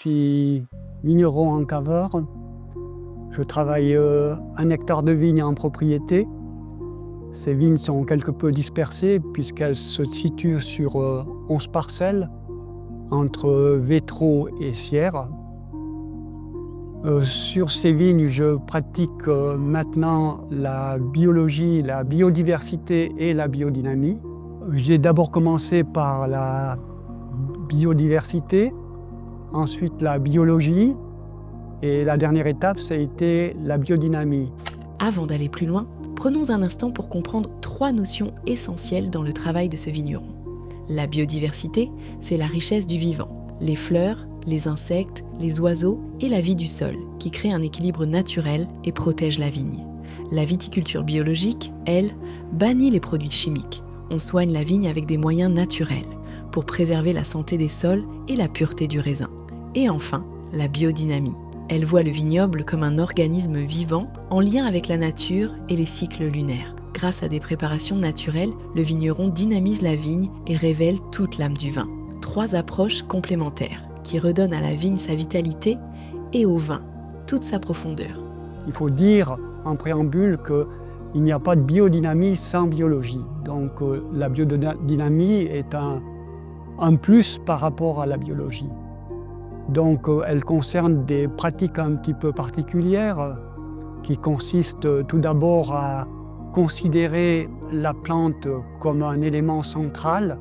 suis vigneron en caveur. Je travaille 1 hectare de vignes en propriété. Ces vignes sont quelque peu dispersées puisqu'elles se situent sur 11 parcelles entre Vétro et Sierre. Sur ces vignes, je pratique maintenant la biologie, la biodiversité et la biodynamie. J'ai d'abord commencé par la biodiversité, ensuite la biologie et la dernière étape, ça a été la biodynamie. Avant d'aller plus loin, prenons un instant pour comprendre 3 notions essentielles dans le travail de ce vigneron. La biodiversité, c'est la richesse du vivant, les fleurs, les insectes, les oiseaux et la vie du sol, qui crée un équilibre naturel et protège la vigne. La viticulture biologique, elle, bannit les produits chimiques. On soigne la vigne avec des moyens naturels, pour préserver la santé des sols et la pureté du raisin. Et enfin, la biodynamie. Elle voit le vignoble comme un organisme vivant en lien avec la nature et les cycles lunaires. Grâce à des préparations naturelles, le vigneron dynamise la vigne et révèle toute l'âme du vin. 3 approches complémentaires qui redonnent à la vigne sa vitalité et au vin toute sa profondeur. Il faut dire en préambule qu'il n'y a pas de biodynamie sans biologie. Donc la biodynamie est un plus par rapport à la biologie. Donc elle concerne des pratiques un petit peu particulières qui consistent tout d'abord à considérer la plante comme un élément central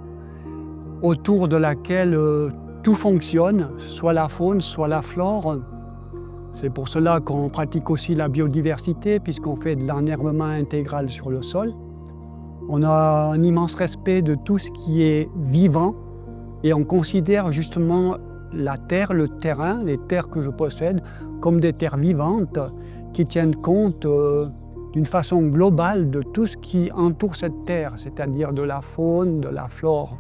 autour de laquelle tout fonctionne, soit la faune, soit la flore. C'est pour cela qu'on pratique aussi la biodiversité puisqu'on fait de l'enherbement intégral sur le sol. On a un immense respect de tout ce qui est vivant et on considère justement la terre, le terrain, les terres que je possède, comme des terres vivantes qui tiennent compte d'une façon globale de tout ce qui entoure cette terre, c'est-à-dire de la faune, de la flore.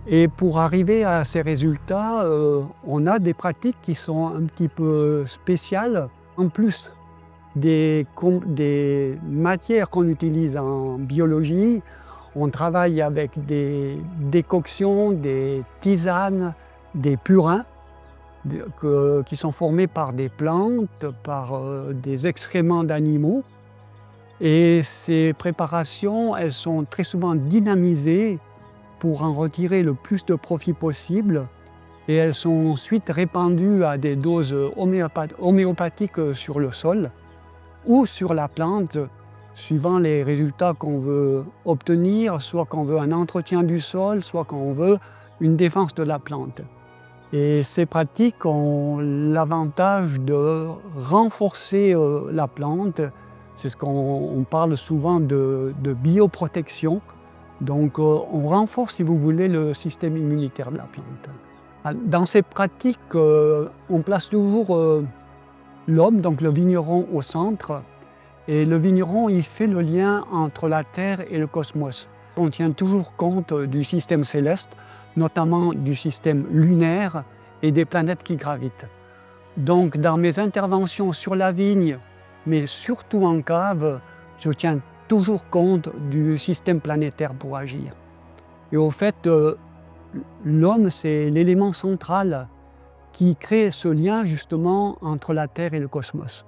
Et pour arriver à ces résultats, on a des pratiques qui sont un petit peu spéciales. En plus des matières qu'on utilise en biologie, on travaille avec des décoctions, des tisanes, des purins qui sont formés par des plantes, par des excréments d'animaux. Et ces préparations, elles sont très souvent dynamisées pour en retirer le plus de profit possible. Et elles sont ensuite répandues à des doses homéopathiques sur le sol ou sur la plante, suivant les résultats qu'on veut obtenir, soit qu'on veut un entretien du sol, soit qu'on veut une défense de la plante. Et ces pratiques ont l'avantage de renforcer la plante. C'est ce qu'on parle souvent de bioprotection. Donc on renforce, si vous voulez, le système immunitaire de la plante. Dans ces pratiques, on place toujours l'homme, donc le vigneron, au centre. Et le vigneron, il fait le lien entre la Terre et le cosmos. On tient toujours compte du système céleste, notamment du système lunaire et des planètes qui gravitent. Donc dans mes interventions sur la vigne, mais surtout en cave, je tiens toujours compte du système planétaire pour agir. Et au fait, l'homme, c'est l'élément central qui crée ce lien justement entre la Terre et le cosmos.